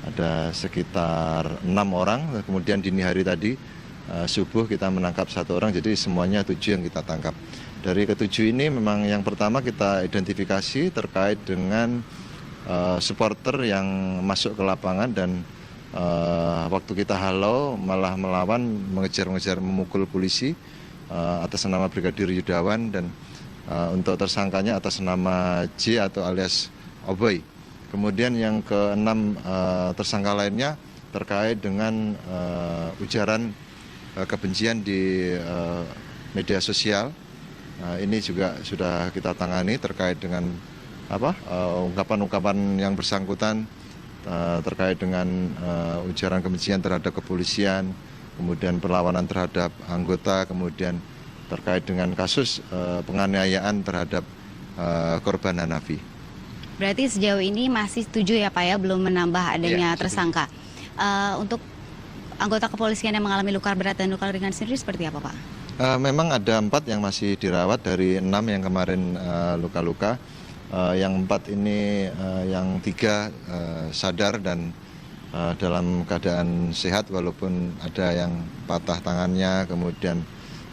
ada sekitar 6 orang, kemudian dini hari tadi subuh kita menangkap 1 orang, jadi semuanya 7 yang kita tangkap. Dari ke-7 ini memang yang pertama kita identifikasi terkait dengan supporter yang masuk ke lapangan dan waktu kita halau malah melawan, mengejar-ngejar, memukul polisi atas nama Brigadir Yudawan, dan untuk tersangkanya atas nama J atau alias Oboy. Kemudian yang ke-6 tersangka lainnya terkait dengan ujaran kebencian di media sosial. Ini juga sudah kita tangani terkait dengan ungkapan-ungkapan yang bersangkutan terkait dengan ujaran kebencian terhadap kepolisian, kemudian perlawanan terhadap anggota, kemudian terkait dengan kasus penganiayaan terhadap korban Hanafi. Berarti sejauh ini masih 7 ya Pak ya, belum menambah adanya tersangka. Untuk anggota kepolisian yang mengalami luka berat dan luka ringan sendiri seperti apa Pak? Memang ada 4 yang masih dirawat dari 6 yang kemarin luka-luka. Yang 4 ini yang 3 sadar dan dalam keadaan sehat, walaupun ada yang patah tangannya, kemudian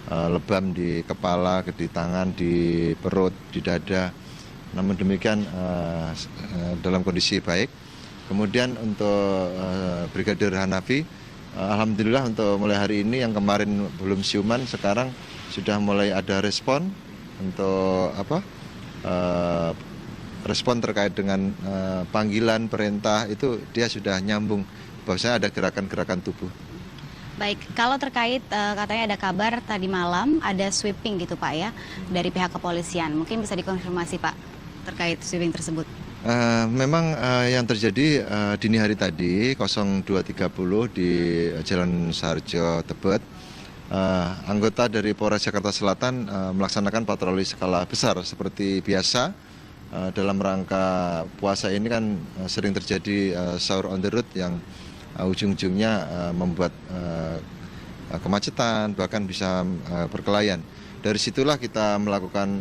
lebam di kepala, di tangan, di perut, di dada. Namun demikian dalam kondisi baik. Kemudian untuk Brigadir Hanafi, alhamdulillah untuk mulai hari ini yang kemarin belum siuman, sekarang sudah mulai ada respon untuk respon terkait dengan panggilan perintah, itu dia sudah nyambung bahwasanya ada gerakan-gerakan tubuh. Baik, kalau terkait katanya ada kabar tadi malam ada sweeping gitu Pak ya dari pihak kepolisian, mungkin bisa dikonfirmasi Pak terkait sweeping tersebut? Memang yang terjadi dini hari tadi 02.30 di Jalan Sarjo Tebet, anggota dari Polres Jakarta Selatan melaksanakan patroli skala besar seperti biasa. Dalam rangka puasa ini kan sering terjadi sahur on the road yang ujung-ujungnya membuat kemacetan, bahkan bisa perkelahian. Dari situlah kita melakukan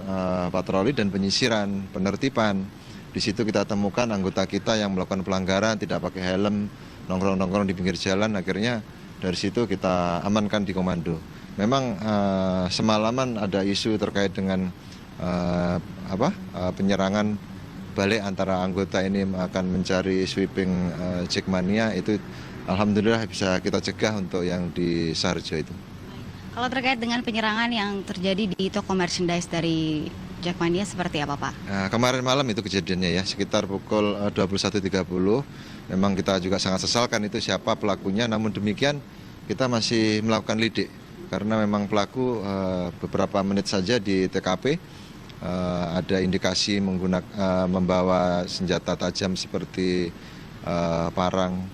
patroli dan penyisiran, penertiban. Di situ kita temukan anggota kita yang melakukan pelanggaran, tidak pakai helm, nongkrong-nongkrong di pinggir jalan. Akhirnya dari situ kita amankan di komando. Memang semalaman ada isu terkait dengan penyerangan balik antara anggota ini akan mencari sweeping Jackmania. Itu alhamdulillah bisa kita cegah untuk yang di Sarjo itu. Kalau terkait dengan penyerangan yang terjadi di toko merchandise dari Jackmania seperti apa Pak? Kemarin malam itu kejadiannya ya, sekitar pukul 21.30. Memang kita juga sangat sesalkan itu siapa pelakunya, namun demikian kita masih melakukan lidik. Karena memang pelaku beberapa menit saja di TKP ada indikasi membawa senjata tajam seperti parang,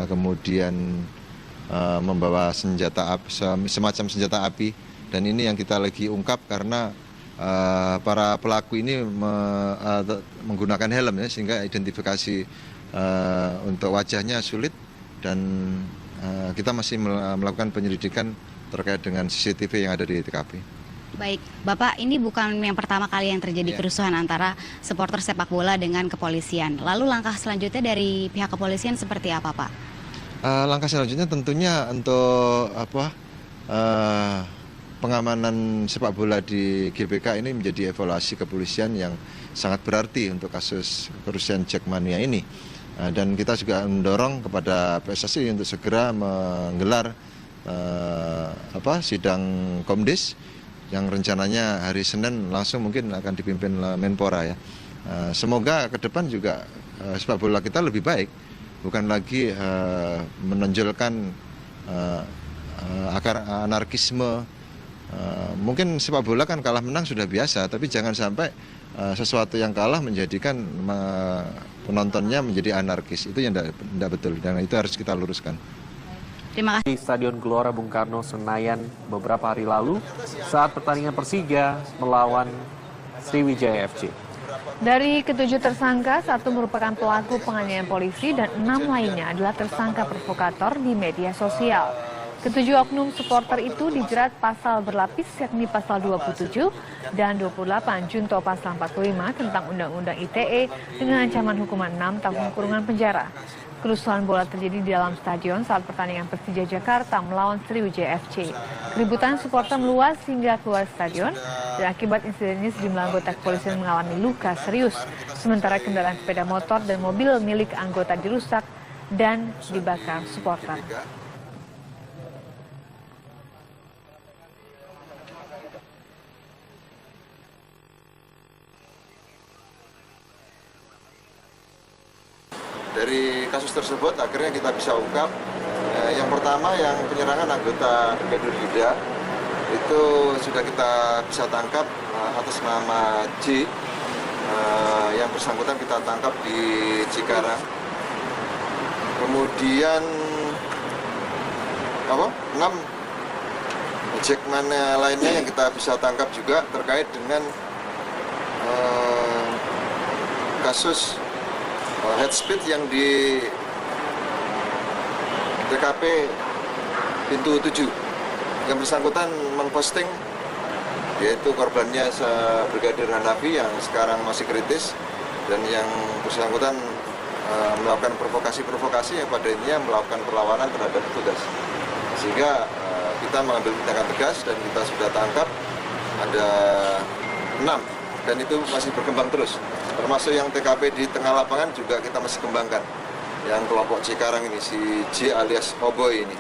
kemudian membawa senjata api, semacam senjata api, dan ini yang kita lagi ungkap karena para pelaku ini menggunakan helm ya, sehingga identifikasi untuk wajahnya sulit, dan kita masih melakukan penyelidikan terkait dengan CCTV yang ada di TKP. Baik, Bapak, ini bukan yang pertama kali yang terjadi kerusuhan antara supporter sepak bola dengan kepolisian. Lalu langkah selanjutnya dari pihak kepolisian seperti apa Pak? Langkah selanjutnya tentunya untuk pengamanan sepak bola di GBK ini menjadi evaluasi kepolisian yang sangat berarti untuk kasus kerusuhan Jackmania ini. Dan kita juga mendorong kepada PSSI untuk segera menggelar sidang Komdis yang rencananya hari Senin langsung mungkin akan dipimpin Menpora ya. Semoga ke depan juga sepak bola kita lebih baik, bukan lagi menonjolkan akar anarkisme. Mungkin sepak bola kan kalah menang sudah biasa, tapi jangan sampai sesuatu yang kalah menjadikan penontonnya menjadi anarkis. Itu yang tidak betul, dan itu harus kita luruskan. Terima kasih. Di Stadion Gelora Bung Karno, Senayan beberapa hari lalu saat pertandingan Persija melawan Sriwijaya FC. Dari ketujuh tersangka, 1 merupakan pelaku penganiayaan polisi dan 6 lainnya adalah tersangka provokator di media sosial. Ketujuh oknum supporter itu dijerat pasal berlapis yakni pasal 27 dan 28 junto pasal 45 tentang Undang-Undang ITE dengan ancaman hukuman 6 tahun kurungan penjara. Kerusuhan bola terjadi di dalam stadion saat pertandingan Persija Jakarta melawan Sriwijaya FC. Keributan supporter meluas hingga keluar stadion, dan akibat insiden ini sejumlah anggota kepolisian mengalami luka serius. Sementara kendaraan sepeda motor dan mobil milik anggota dirusak dan dibakar supporter. Dari kasus tersebut akhirnya kita bisa ungkap yang pertama yang penyerangan anggota Garuda itu sudah kita bisa tangkap atas nama J, yang bersangkutan kita tangkap di Cikarang. Kemudian 6 Jackman lainnya yang kita bisa tangkap juga terkait dengan kasus head speed yang di TKP pintu 7 yang bersangkutan memposting, yaitu korbannya Brigadir Hanafi yang sekarang masih kritis, dan yang bersangkutan melakukan provokasi yang pada intinya melakukan perlawanan terhadap petugas, sehingga kita mengambil tindakan tegas dan kita sudah tangkap ada 6 dan itu masih berkembang terus. Termasuk yang TKP di tengah lapangan juga kita masih kembangkan. Yang kelompok Cikarang ini, si J alias Oboy ini.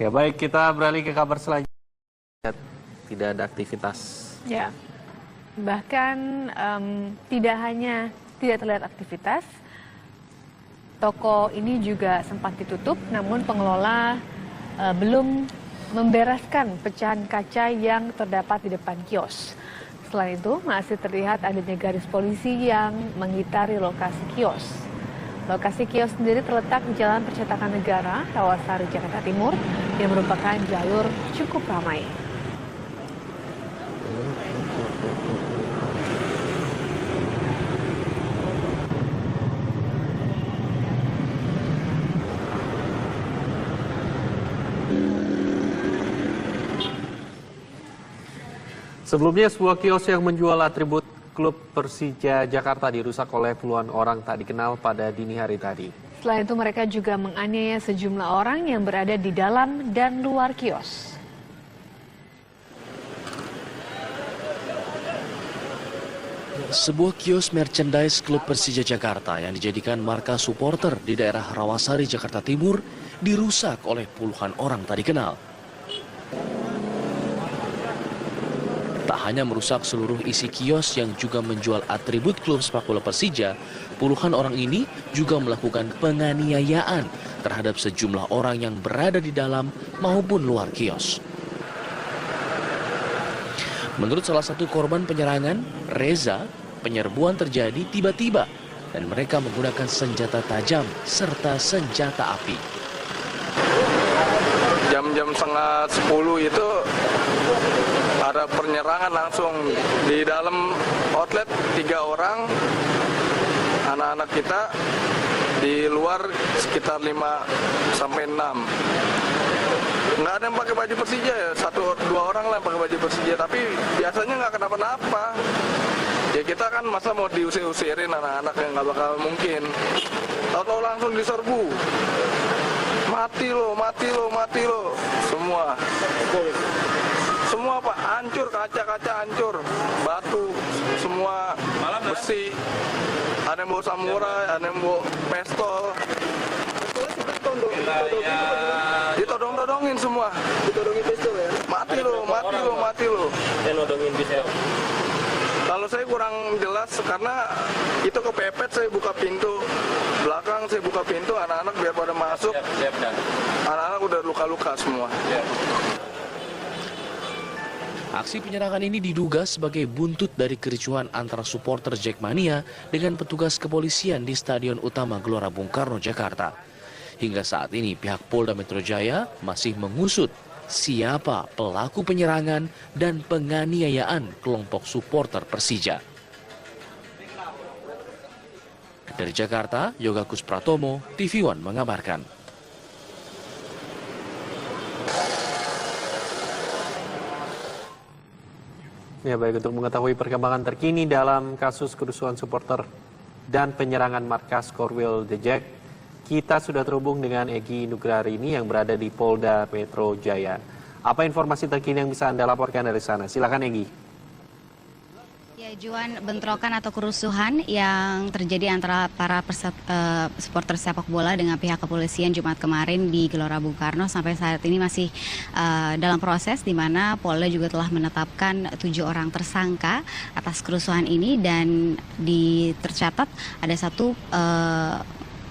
Ya baik, kita beralih ke kabar selanjutnya. Tidak ada aktivitas. Ya, bahkan tidak hanya tidak terlihat aktivitas, toko ini juga sempat ditutup, namun pengelola belum membereskan pecahan kaca yang terdapat di depan kios. Selain itu, masih terlihat adanya garis polisi yang mengitari lokasi kios. Lokasi kios sendiri terletak di Jalan Percetakan Negara, Rawasari, Jakarta Timur, yang merupakan jalur cukup ramai. Sebelumnya, sebuah kios yang menjual atribut klub Persija Jakarta dirusak oleh puluhan orang tak dikenal pada dini hari tadi. Selain itu, mereka juga menganiaya sejumlah orang yang berada di dalam dan luar kios. Sebuah kios merchandise klub Persija Jakarta yang dijadikan markas supporter di daerah Rawasari, Jakarta Timur dirusak oleh puluhan orang tak dikenal. Tak hanya merusak seluruh isi kios yang juga menjual atribut klub sepak bola Persija, puluhan orang ini juga melakukan penganiayaan terhadap sejumlah orang yang berada di dalam maupun luar kios. Menurut salah satu korban penyerangan, Reza, penyerbuan terjadi tiba-tiba dan mereka menggunakan senjata tajam serta senjata api. Jam-jam setengah 10 itu ada penyerangan langsung di dalam outlet, 3 orang anak-anak kita, di luar sekitar 5 sampai 6. Nggak ada yang pakai baju Persija ya, 1-2 orang lah yang pakai baju Persija, tapi biasanya nggak kenapa-napa. Ya kita kan masa mau diusir-usirin anak-anak yang nggak bakal mungkin. Tahu-tahu langsung diserbu. Mati lo, mati lo, mati lo. Semua Pak, hancur, kaca-kaca hancur, batu, semua besi. Ada yang bawa samurai, ada yang bawa pistol. Ditodong-todongin semua. Ditodongin pistol ya? Mati lo, mati lo, mati lo. Nodongin pistol. Kalau saya kurang jelas karena itu kepepet, saya buka pintu belakang, saya buka pintu, anak-anak biar pada masuk. Anak-anak udah luka-luka semua. Aksi penyerangan ini diduga sebagai buntut dari kericuhan antara supporter Jackmania dengan petugas kepolisian di Stadion Utama Gelora Bung Karno, Jakarta. Hingga saat ini pihak Polda Metro Jaya masih mengusut siapa pelaku penyerangan dan penganiayaan kelompok supporter Persija. Dari Jakarta, Yoga Kuspratomo, TV One mengabarkan. Ya baik, untuk mengetahui perkembangan terkini dalam kasus kerusuhan supporter dan penyerangan markas Korwil The Jack, kita sudah terhubung dengan Egy Nugrarini yang berada di Polda Metro Jaya. Apa informasi terkini yang bisa Anda laporkan dari sana? Silakan Egy. Ya, Juan, bentrokan atau kerusuhan yang terjadi antara para supporter sepak bola dengan pihak kepolisian Jumat kemarin di Gelora Bung Karno sampai saat ini masih dalam proses, di mana Polda juga telah menetapkan 7 orang tersangka atas kerusuhan ini, dan tercatat ada 1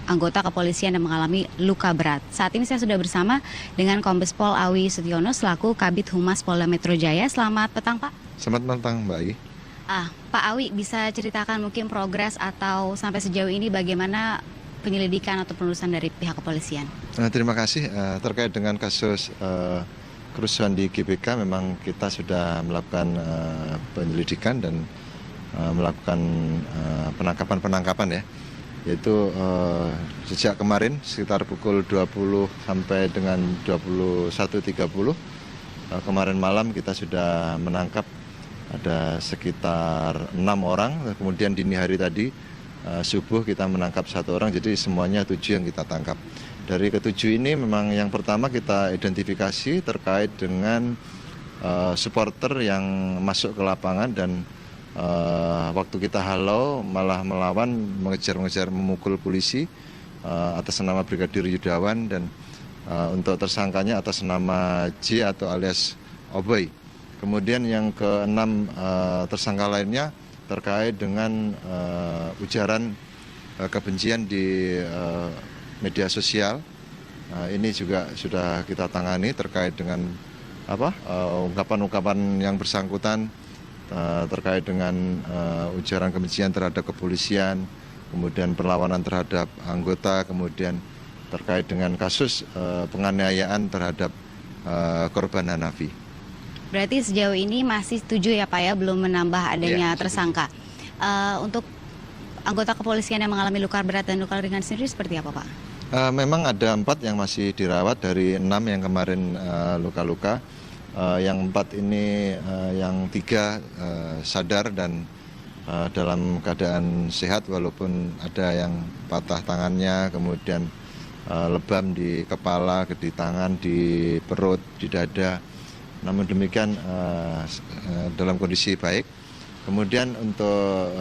anggota kepolisian yang mengalami luka berat. Saat ini saya sudah bersama dengan Kombes Pol Awi Sutiono selaku Kabid Humas Polda Metro Jaya. Selamat petang, Pak. Selamat petang, Mbak Ai. Pak Awi, bisa ceritakan mungkin progres atau sampai sejauh ini bagaimana penyelidikan atau penelusuran dari pihak kepolisian? Terima kasih. Terkait dengan kasus kerusuhan di GBK, memang kita sudah melakukan penyelidikan dan melakukan penangkapan ya, yaitu sejak kemarin sekitar pukul 20 sampai dengan 21.30 kemarin malam kita sudah menangkap ada sekitar 6 orang, kemudian dini hari tadi subuh kita menangkap 1 orang, jadi semuanya 7 yang kita tangkap. Dari ke-7 ini memang yang pertama kita identifikasi terkait dengan supporter yang masuk ke lapangan dan waktu kita halau malah melawan, mengejar-mengejar, memukul polisi atas nama Brigadir Yudawan, dan untuk tersangkanya atas nama J atau alias Oboy. Kemudian yang ke-6 tersangka lainnya terkait dengan ujaran kebencian di media sosial. Ini juga sudah kita tangani terkait dengan ungkapan-ungkapan yang bersangkutan terkait dengan ujaran kebencian terhadap kepolisian, kemudian perlawanan terhadap anggota, kemudian terkait dengan kasus penganiayaan terhadap korban Hanafi. Berarti sejauh ini masih 7 ya Pak ya, belum menambah adanya tersangka. Untuk anggota kepolisian yang mengalami luka berat dan luka ringan sendiri seperti apa Pak? Memang ada 4 yang masih dirawat dari 6 yang kemarin luka-luka. Yang 4 ini yang 3 sadar dan dalam keadaan sehat, walaupun ada yang patah tangannya, kemudian lebam di kepala, di tangan, di perut, di dada. Namun demikian dalam kondisi baik. Kemudian untuk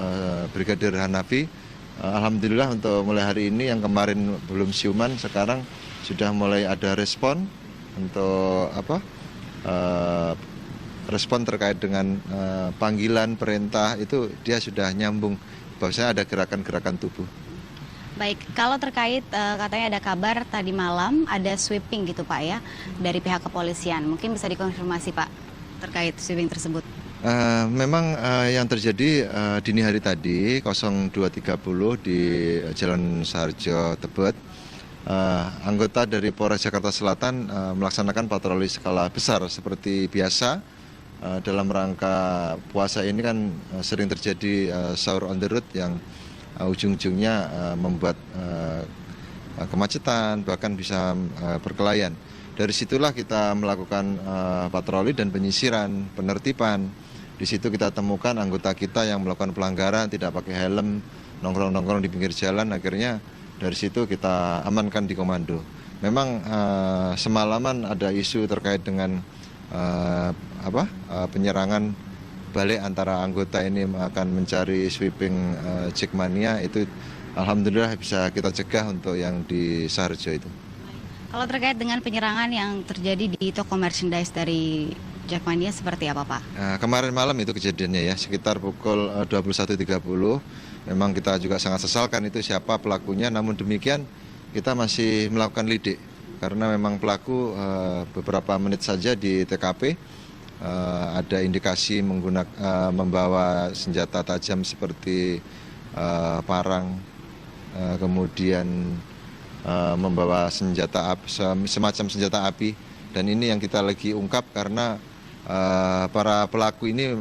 Brigadir Hanafi, alhamdulillah untuk mulai hari ini yang kemarin belum siuman, sekarang sudah mulai ada respon untuk respon terkait dengan panggilan perintah, itu dia sudah nyambung bahwasanya ada gerakan-gerakan tubuh. Baik, kalau terkait katanya ada kabar tadi malam ada sweeping gitu Pak ya dari pihak kepolisian, mungkin bisa dikonfirmasi Pak terkait sweeping tersebut? Memang yang terjadi dini hari tadi 02.30 di Jalan Saharjo Tebet, anggota dari Polres Jakarta Selatan melaksanakan patroli skala besar seperti biasa. Dalam rangka puasa ini kan sering terjadi sahur on the road yang ujung-ujungnya membuat kemacetan, bahkan bisa perkelahian. Dari situlah kita melakukan patroli dan penyisiran, penertiban. Di situ kita temukan anggota kita yang melakukan pelanggaran, tidak pakai helm, nongkrong-nongkrong di pinggir jalan. Akhirnya dari situ kita amankan di komando. Memang semalaman ada isu terkait dengan penyerangan balik antara anggota ini akan mencari sweeping Jackmania, itu alhamdulillah bisa kita cegah untuk yang di Saharjo itu. Kalau terkait dengan penyerangan yang terjadi di toko merchandise dari Jackmania seperti apa Pak? Kemarin malam itu kejadiannya ya, sekitar pukul 21.30. Memang kita juga sangat sesalkan itu siapa pelakunya, namun demikian kita masih melakukan lidik. Karena memang pelaku beberapa menit saja di TKP, ada indikasi membawa senjata tajam seperti parang, kemudian membawa semacam senjata api, dan ini yang kita lagi ungkap karena para pelaku ini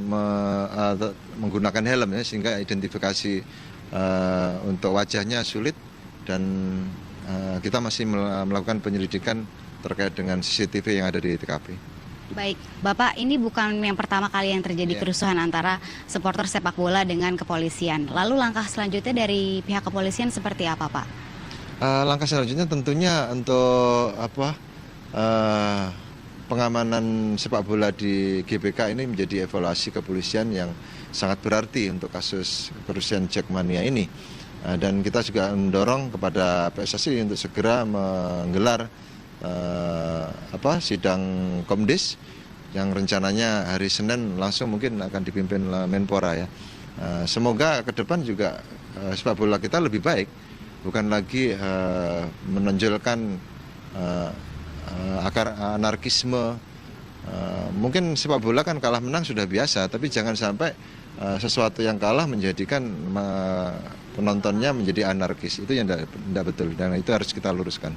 menggunakan helm ya, sehingga identifikasi untuk wajahnya sulit, dan kita masih melakukan penyelidikan terkait dengan CCTV yang ada di TKP. Baik, Bapak, ini bukan yang pertama kali yang terjadi kerusuhan antara supporter sepak bola dengan kepolisian. Lalu langkah selanjutnya dari pihak kepolisian seperti apa, Pak? Langkah selanjutnya tentunya untuk pengamanan sepak bola di GBK ini menjadi evaluasi kepolisian yang sangat berarti untuk kasus kerusuhan Jackmania ini. Dan kita juga mendorong kepada PSSI untuk segera menggelar sidang Komdis yang rencananya hari Senin langsung mungkin akan dipimpin Menpora ya. Semoga ke depan juga sepak bola kita lebih baik, bukan lagi menonjolkan akar anarkisme. Mungkin sepak bola kan kalah menang sudah biasa, tapi jangan sampai sesuatu yang kalah menjadikan penontonnya menjadi anarkis. Itu yang tidak betul dan itu harus kita luruskan.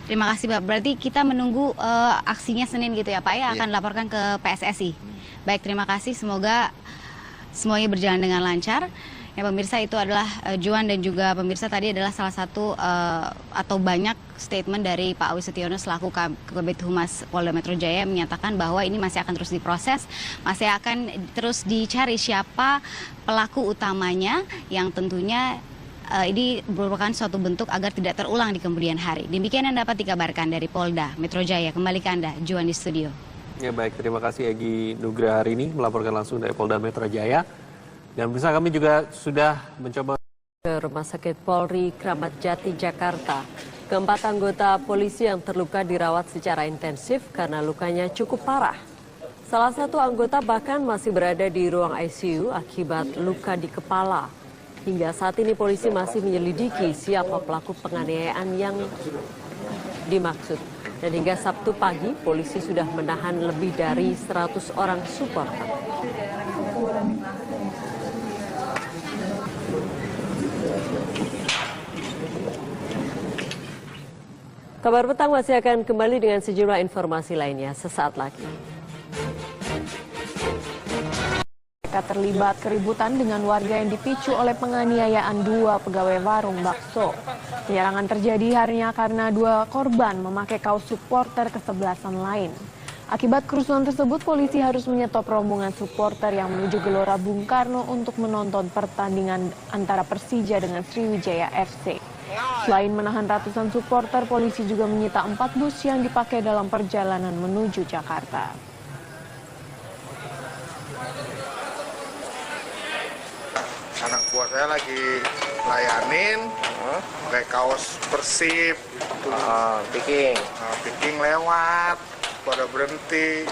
Terima kasih, Pak. Berarti kita menunggu aksinya Senin gitu ya, Pak, ya, akan dilaporkan ke PSSI. Baik, terima kasih. Semoga semuanya berjalan dengan lancar. Ya, pemirsa, itu adalah Juan dan juga pemirsa tadi adalah salah satu atau banyak statement dari Pak Awi Setiono selaku Kabid Humas Polda Metro Jaya menyatakan bahwa ini masih akan terus diproses, masih akan terus dicari siapa pelaku utamanya yang tentunya ini merupakan suatu bentuk agar tidak terulang di kemudian hari. Demikian yang dapat dikabarkan dari Polda Metro Jaya. Kembali ke Anda, Juan di studio. Ya baik, terima kasih Egy Nugra hari ini melaporkan langsung dari Polda Metro Jaya. Dan bersama kami juga sudah mencoba ke Rumah Sakit Polri Kramat Jati, Jakarta. Keempat anggota polisi yang terluka dirawat secara intensif karena lukanya cukup parah. Salah satu anggota bahkan masih berada di ruang ICU akibat luka di kepala. Hingga saat ini polisi masih menyelidiki siapa pelaku penganiayaan yang dimaksud. Dan hingga Sabtu pagi, polisi sudah menahan lebih dari 100 orang supporter. Kabar petang masih akan kembali dengan sejumlah informasi lainnya sesaat lagi. Mereka terlibat keributan dengan warga yang dipicu oleh penganiayaan dua pegawai warung bakso. Penyerangan terjadi harinya karena dua korban memakai kaos supporter kesebelasan lain. Akibat kerusuhan tersebut, polisi harus menyetop rombongan supporter yang menuju Gelora Bung Karno untuk menonton pertandingan antara Persija dengan Sriwijaya FC. Selain menahan ratusan supporter, polisi juga menyita 4 bus yang dipakai dalam perjalanan menuju Jakarta. Anak buah saya lagi layanin, pakai kaos Persib, picking lewat, pada berhenti,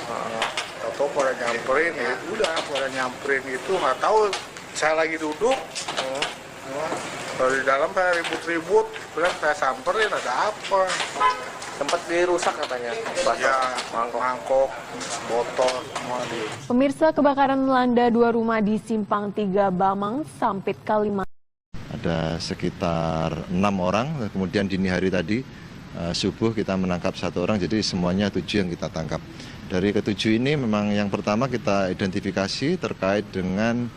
atau pada nyamperin, ya udah pada nyamperin itu nggak tahu saya lagi duduk, kalau di dalam saya ribut-ribut, kemudian saya samperin ada apa? sempat dirusak katanya, ya, mangkok, botol, semua di. Pemirsa, kebakaran melanda 2 rumah di Simpang 3 Bamang, Sampit, Kalimantan. Ada sekitar 6 orang, kemudian dini hari tadi subuh kita menangkap 1 orang, jadi semuanya 7 yang kita tangkap. Dari ke-7 ini memang yang pertama kita identifikasi terkait dengan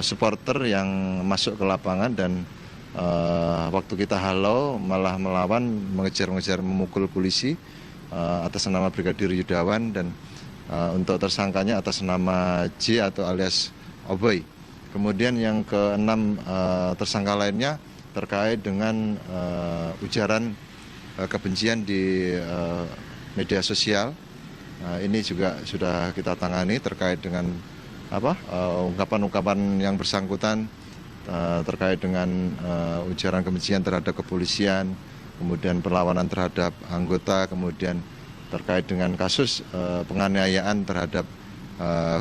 supporter yang masuk ke lapangan dan waktu kita halau malah melawan, mengejar-ngejar, memukul polisi atas nama Brigadir Yudawan dan untuk tersangkanya atas nama J atau alias Oboy. Kemudian yang ke-6 tersangka lainnya terkait dengan ujaran kebencian di media sosial. Ini juga sudah kita tangani terkait dengan ungkapan-ungkapan yang bersangkutan terkait dengan ujaran kebencian terhadap kepolisian, kemudian perlawanan terhadap anggota, kemudian terkait dengan kasus penganiayaan terhadap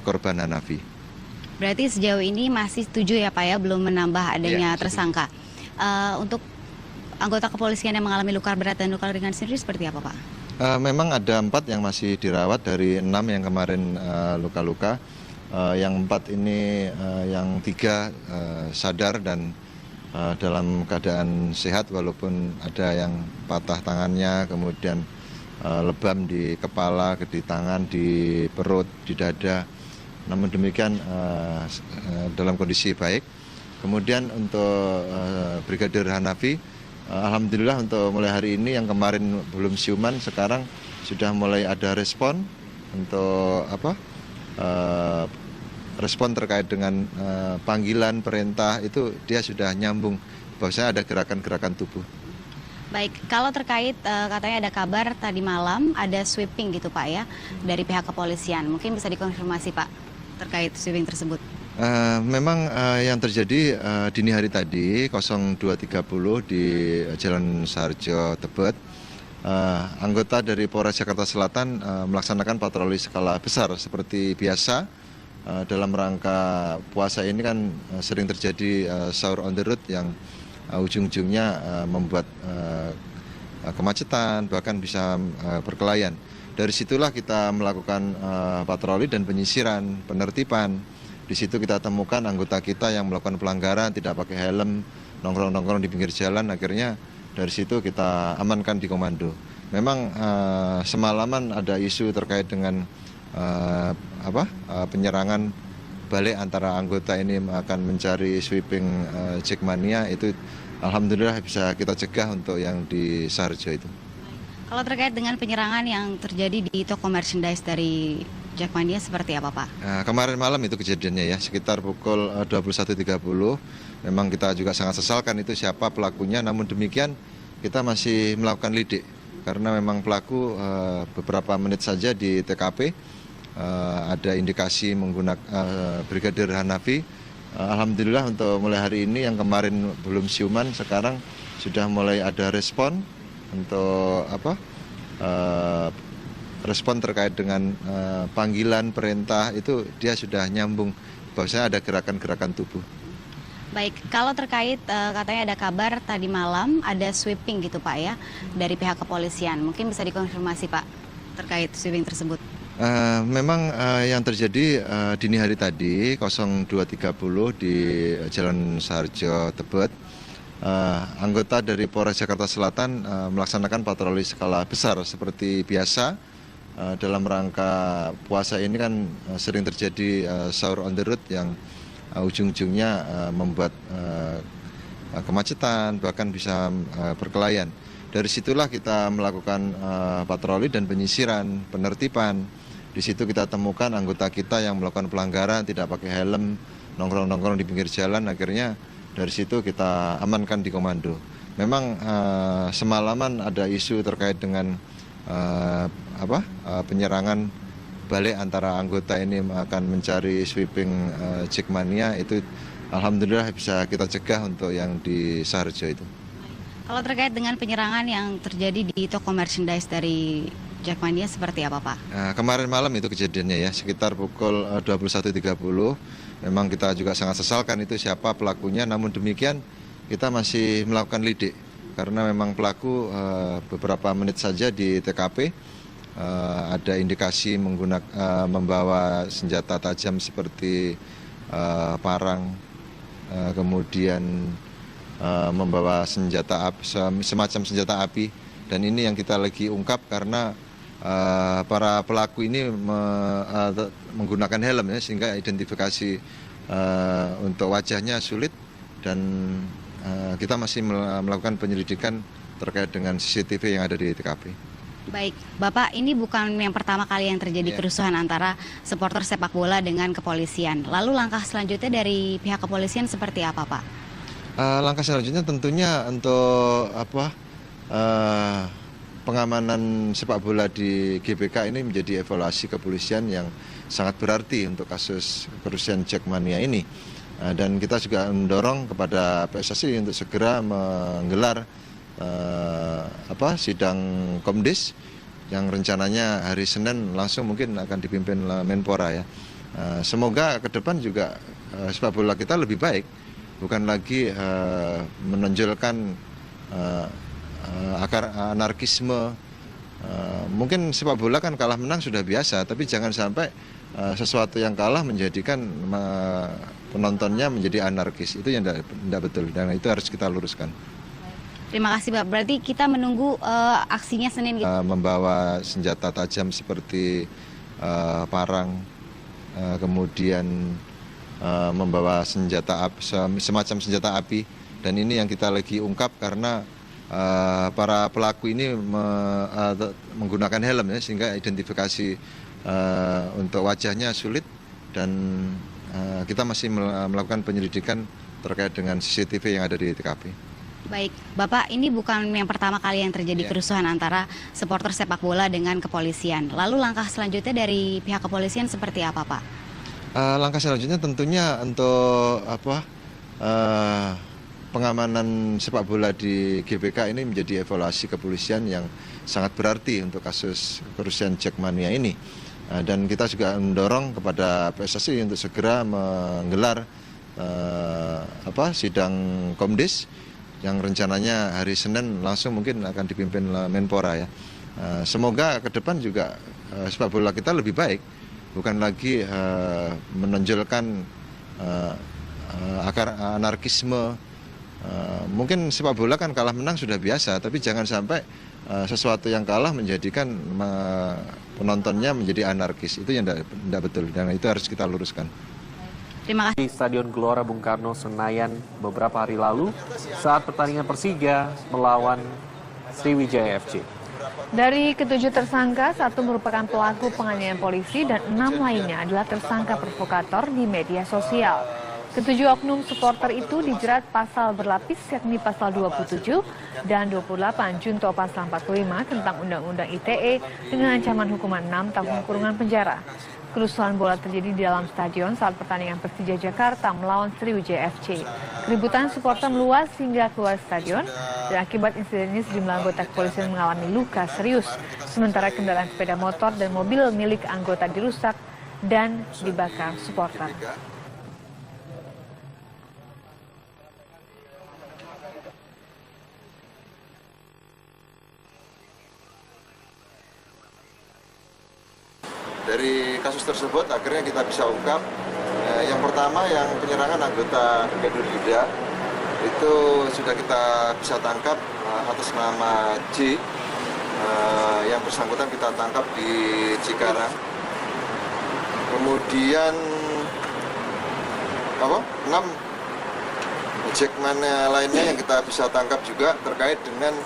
korban Hanafi. Berarti sejauh ini masih 7 ya, Pak, ya, belum menambah adanya tersangka. Untuk anggota kepolisian yang mengalami luka berat dan luka ringan sendiri seperti apa, Pak? Memang ada 4 yang masih dirawat dari 6 yang kemarin luka-luka. Yang 4 ini, yang 3 sadar dan dalam keadaan sehat walaupun ada yang patah tangannya, kemudian lebam di kepala, di tangan, di perut, di dada. Namun demikian dalam kondisi baik. Kemudian untuk Brigadir Hanafi, alhamdulillah untuk mulai hari ini yang kemarin belum siuman sekarang sudah mulai ada respon untuk respon terkait dengan panggilan perintah itu dia sudah nyambung, bahwasanya ada gerakan-gerakan tubuh. Baik, kalau terkait katanya ada kabar tadi malam ada sweeping gitu Pak ya dari pihak kepolisian. Mungkin bisa dikonfirmasi Pak terkait sweeping tersebut. Memang yang terjadi dini hari tadi 02.30 di Jalan Sarjo Tebet, anggota dari Polres Jakarta Selatan melaksanakan patroli skala besar seperti biasa. Dalam rangka puasa ini kan sering terjadi sahur on the road yang ujung-ujungnya membuat kemacetan, bahkan bisa perkelahian. Dari situlah kita melakukan patroli dan penyisiran, penertiban. Di situ kita temukan anggota kita yang melakukan pelanggaran, tidak pakai helm, nongkrong-nongkrong di pinggir jalan. Akhirnya dari situ kita amankan di komando. Memang semalaman ada isu terkait dengan penyerangan balik antara anggota ini akan mencari sweeping Jackmania, itu alhamdulillah bisa kita cegah untuk yang di Sarjo itu. Kalau terkait dengan penyerangan yang terjadi di toko merchandise dari Jackmania seperti apa Pak? Kemarin malam itu kejadiannya ya, sekitar pukul 21.30. Memang kita juga sangat sesalkan itu siapa pelakunya, namun demikian kita masih melakukan lidik. Karena memang pelaku beberapa menit saja di TKP, ada indikasi menggunakan Brigadir Hanafi. Alhamdulillah untuk mulai hari ini yang kemarin belum siuman, sekarang sudah mulai ada respon untuk respon terkait dengan panggilan perintah itu dia sudah nyambung, bahwasanya ada gerakan-gerakan tubuh. Baik, kalau terkait katanya ada kabar tadi malam ada sweeping gitu Pak ya dari pihak kepolisian. Mungkin bisa dikonfirmasi Pak terkait sweeping tersebut. Memang yang terjadi dini hari tadi 02.30 di Jalan Sarjo Tebet, anggota dari Polres Jakarta Selatan melaksanakan patroli skala besar seperti biasa. Dalam rangka puasa ini kan sering terjadi sahur on the road yang ujung-ujungnya membuat kemacetan, bahkan bisa perkelahian. Dari situlah kita melakukan patroli dan penyisiran, penertiban. Di situ kita temukan anggota kita yang melakukan pelanggaran, tidak pakai helm, nongkrong-nongkrong di pinggir jalan. Akhirnya dari situ kita amankan di komando. Memang semalaman ada isu terkait dengan penyerangan balik antara anggota ini akan mencari sweeping Jackmania, itu alhamdulillah bisa kita cegah untuk yang di Sarjo itu. Kalau terkait dengan penyerangan yang terjadi di toko merchandise dari Jackmania seperti apa Pak? Kemarin malam itu kejadiannya ya, sekitar pukul 21.30. Memang kita juga sangat sesalkan itu siapa pelakunya, namun demikian kita masih melakukan lidik. Karena memang pelaku beberapa menit saja di TKP, ada indikasi membawa senjata tajam seperti parang, kemudian membawa senjata api, semacam senjata api. Dan ini yang kita lagi ungkap karena para pelaku ini menggunakan helm ya, sehingga identifikasi untuk wajahnya sulit, dan kita masih melakukan penyelidikan terkait dengan CCTV yang ada di TKP. Baik, Bapak, ini bukan yang pertama kali yang terjadi kerusuhan antara supporter sepak bola dengan kepolisian. Lalu langkah selanjutnya dari pihak kepolisian seperti apa, Pak? Langkah selanjutnya tentunya untuk pengamanan sepak bola di GBK ini menjadi evaluasi kepolisian yang sangat berarti untuk kasus kerusuhan Jackmania ini. Dan kita juga mendorong kepada PSSI untuk segera menggelar sidang Komdis yang rencananya hari Senin langsung mungkin akan dipimpin Menpora ya. Semoga ke depan juga sepak bola kita lebih baik, bukan lagi menonjolkan akar anarkisme. Mungkin sepak bola kan kalah menang sudah biasa, tapi jangan sampai sesuatu yang kalah menjadikan penontonnya menjadi anarkis. Itu yang tidak betul, dan itu harus kita luruskan. Terima kasih Pak, berarti kita menunggu aksinya Senin gitu. Membawa senjata tajam seperti parang, kemudian membawa senjata api, semacam senjata api. Dan ini yang kita lagi ungkap karena para pelaku ini menggunakan helm ya, sehingga identifikasi untuk wajahnya sulit dan kita masih melakukan penyelidikan terkait dengan CCTV yang ada di TKP. Baik, Bapak, ini bukan yang pertama kali yang terjadi kerusuhan antara supporter sepak bola dengan kepolisian. Lalu langkah selanjutnya dari pihak kepolisian seperti apa, Pak? Langkah selanjutnya tentunya untuk pengamanan sepak bola di GBK ini menjadi evaluasi kepolisian yang sangat berarti untuk kasus kerusuhan Jackmania ini. Dan kita juga mendorong kepada PSSI untuk segera menggelar sidang Komdis yang rencananya hari Senin langsung mungkin akan dipimpin Menpora ya. Semoga ke depan juga sepak bola kita lebih baik, bukan lagi menonjolkan anarkisme. Mungkin sepak bola kan kalah menang sudah biasa, tapi jangan sampai sesuatu yang kalah menjadikan penontonnya menjadi anarkis. Itu yang tidak betul dan itu harus kita luruskan. Terima kasih. Di Stadion Gelora Bung Karno, Senayan beberapa hari lalu saat pertandingan Persija melawan Sriwijaya FC. Dari ketujuh tersangka, satu merupakan pelaku penganiayaan polisi dan 6 lainnya adalah tersangka provokator di media sosial. Ketujuh oknum supporter itu dijerat pasal berlapis yakni pasal 27 dan 28 junto pasal 45 tentang Undang-Undang ITE dengan ancaman hukuman 6 tahun kurungan penjara. Kerusuhan bola terjadi di dalam stadion saat pertandingan Persija Jakarta melawan Sriwijaya FC. Keributan supporter meluas hingga keluar stadion dan akibat insiden ini sejumlah anggota kepolisian mengalami luka serius. Sementara kendaraan sepeda motor dan mobil milik anggota dirusak dan dibakar supporter. Dari kasus tersebut akhirnya kita bisa ungkap yang pertama yang penyerangan anggota Brigadir Yuda itu sudah kita bisa tangkap atas nama J, yang bersangkutan kita tangkap di Cikarang. Kemudian 6 Jackmania lainnya yang kita bisa tangkap juga terkait dengan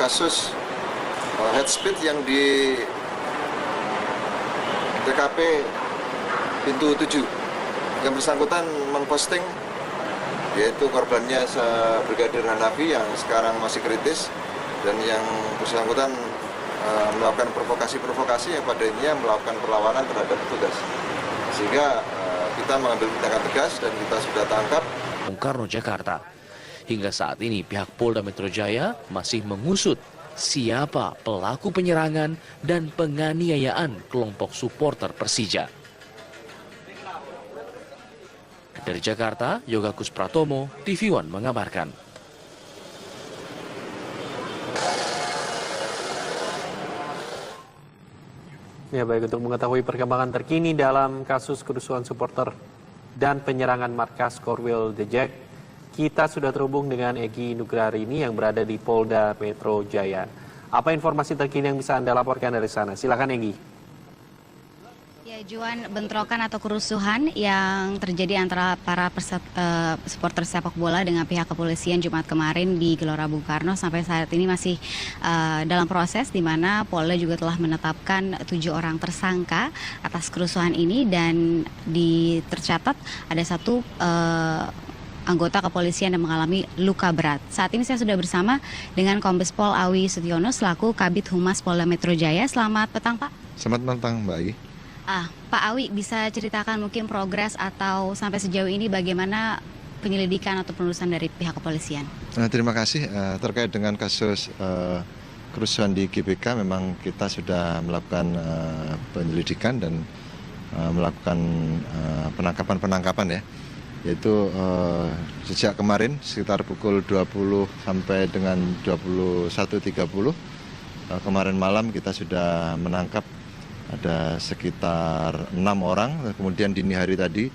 kasus head speed yang di TKP pintu 7 yang bersangkutan memposting yaitu korbannya Brigadir Hanafi yang sekarang masih kritis dan yang bersangkutan melakukan provokasi yang pada intinya melakukan perlawanan terhadap petugas sehingga kita mengambil tindakan tegas dan kita sudah tangkap. Bung Karno, Jakarta. Hingga saat ini pihak Polda Metro Jaya masih mengusut siapa pelaku penyerangan dan penganiayaan kelompok supporter Persija. Dari Jakarta, Yoga Kuspratomo, TV One mengabarkan. Ya baik, untuk mengetahui perkembangan terkini dalam kasus kerusuhan supporter dan penyerangan markas Korwil The Jack, kita sudah terhubung dengan Egy Nugrarini yang berada di Polda Metro Jaya. Apa informasi terkini yang bisa Anda laporkan dari sana? Silakan Egy. Ya, Juan, bentrokan atau kerusuhan yang terjadi antara para supporter sepak bola dengan pihak kepolisian Jumat kemarin di Gelora Bung Karno sampai saat ini masih dalam proses, di mana Polda juga telah menetapkan 7 orang tersangka atas kerusuhan ini dan tercatat ada satu anggota kepolisian yang mengalami luka berat. Saat ini saya sudah bersama dengan Kombes Pol Awi Sutiono selaku Kabid Humas Polda Metro Jaya. Selamat petang, Pak. Selamat petang, Mbak Ayi. Pak Awi, bisa ceritakan mungkin progres atau sampai sejauh ini bagaimana penyelidikan atau penelusuran dari pihak kepolisian? Terima kasih. Terkait dengan kasus kerusuhan di GBK, memang kita sudah melakukan penyelidikan dan melakukan penangkapan ya. Yaitu sejak kemarin sekitar pukul 20 sampai dengan 21.30 kemarin malam kita sudah menangkap ada sekitar 6 orang, kemudian dini hari tadi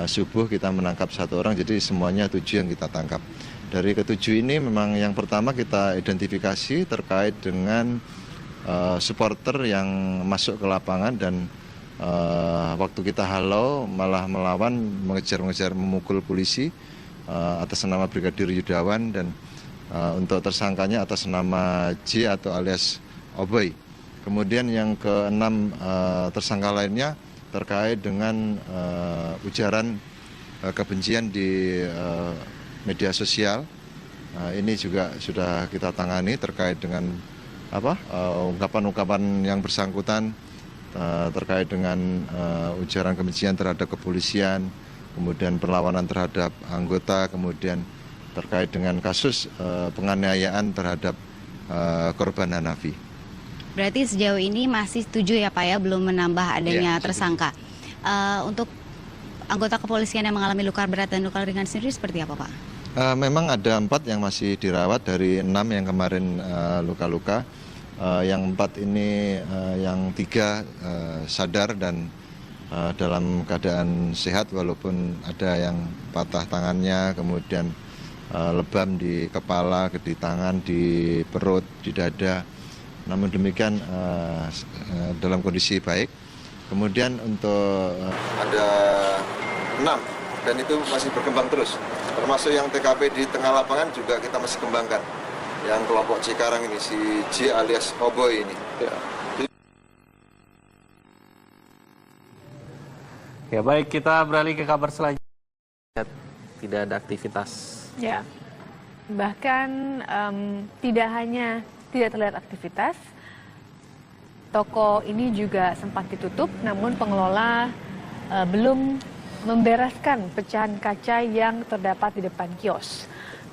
subuh kita menangkap 1 orang, jadi semuanya 7 yang kita tangkap. Dari ke-7 ini memang yang pertama kita identifikasi terkait dengan supporter yang masuk ke lapangan dan waktu kita halau malah melawan, mengejar-mengejar, memukul polisi atas nama Brigadir Yudawan dan untuk tersangkanya atas nama J atau alias Oboy. Kemudian yang keenam tersangka lainnya terkait dengan ujaran kebencian di media sosial. Ini juga sudah kita tangani terkait dengan ungkapan-ungkapan yang bersangkutan terkait dengan ujaran kebencian terhadap kepolisian, kemudian perlawanan terhadap anggota, kemudian terkait dengan kasus penganiayaan terhadap korban Hanafi. Berarti sejauh ini masih setuju ya Pak ya, belum menambah adanya tersangka. Untuk anggota kepolisian yang mengalami luka berat dan luka ringan sendiri seperti apa Pak? Memang ada 4 yang masih dirawat dari 6 yang kemarin luka-luka. Yang 4 ini yang 3 sadar dan dalam keadaan sehat walaupun ada yang patah tangannya, kemudian lebam di kepala, di tangan, di perut, di dada. Namun demikian dalam kondisi baik. Kemudian untuk ada 6 dan itu masih berkembang terus. Termasuk yang TKP di tengah lapangan juga kita masih kembangkan. Yang kelompok Cikarang ini, si J alias Oboy ini. Ya baik, kita beralih ke kabar selanjutnya. Tidak ada aktivitas. Ya, bahkan tidak hanya tidak terlihat aktivitas, toko ini juga sempat ditutup, namun pengelola belum membereskan pecahan kaca yang terdapat di depan kios.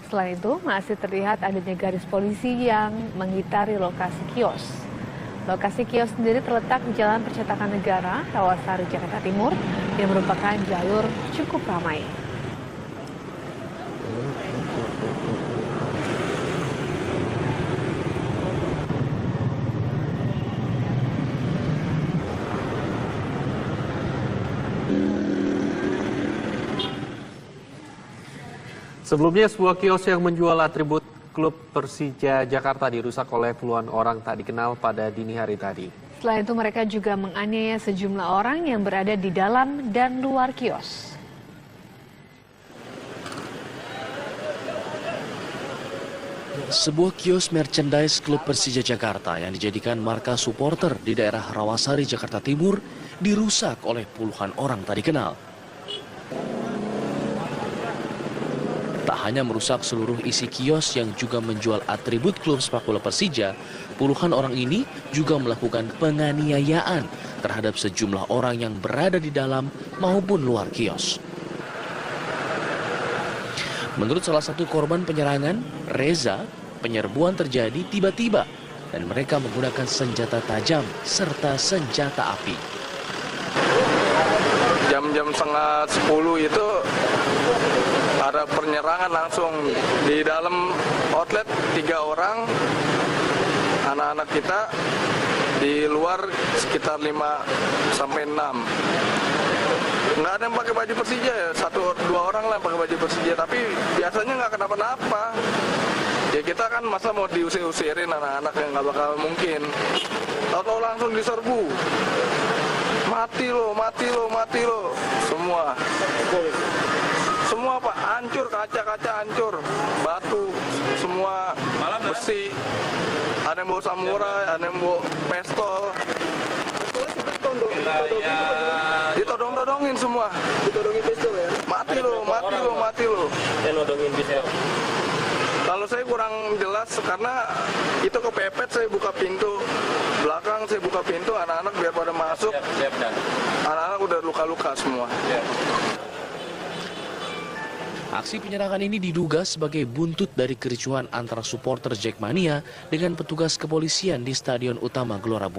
Selain itu, masih terlihat adanya garis polisi yang mengitari lokasi kios. Lokasi kios sendiri terletak di Jalan Percetakan Negara, Rawasari, Jakarta Timur, yang merupakan jalur cukup ramai. Sebelumnya, sebuah kios yang menjual atribut klub Persija Jakarta dirusak oleh puluhan orang tak dikenal pada dini hari tadi. Selain itu, mereka juga menganiaya sejumlah orang yang berada di dalam dan luar kios. Sebuah kios merchandise klub Persija Jakarta yang dijadikan markas supporter di daerah Rawasari, Jakarta Timur dirusak oleh puluhan orang tak dikenal. Tak hanya merusak seluruh isi kios yang juga menjual atribut klub sepak bola Persija, puluhan orang ini juga melakukan penganiayaan terhadap sejumlah orang yang berada di dalam maupun luar kios. Menurut salah satu korban penyerangan, Reza, penyerbuan terjadi tiba-tiba dan mereka menggunakan senjata tajam serta senjata api. Jam-jam setengah 10 itu ada penyerangan langsung di dalam outlet, 3 orang anak-anak kita, di luar sekitar 5 sampai 6. Nggak ada yang pakai baju Persija ya, 1-2 orang lah pakai baju Persija, tapi biasanya nggak kenapa-napa. Ya kita kan masa mau diusir-usirin anak-anak yang nggak bakal mungkin. Tahu-tahu langsung diserbu. Mati lo, mati lo, mati lo. Semua Pak, hancur, kaca-kaca hancur, batu, semua besi. Ada yang bawa samurai, ada yang bawa pistol. Ditodong-todongin semua. Ditodongin pistol ya? Mati lo, mati lo, mati lo. Ditodongin pistol. Kalau saya kurang jelas karena itu kepepet, saya buka pintu belakang, saya buka pintu, anak-anak biar pada masuk. Anak-anak udah luka-luka semua. Aksi penyerangan ini diduga sebagai buntut dari kericuhan antara supporter Jackmania dengan petugas kepolisian di Stadion Utama Gelora Bung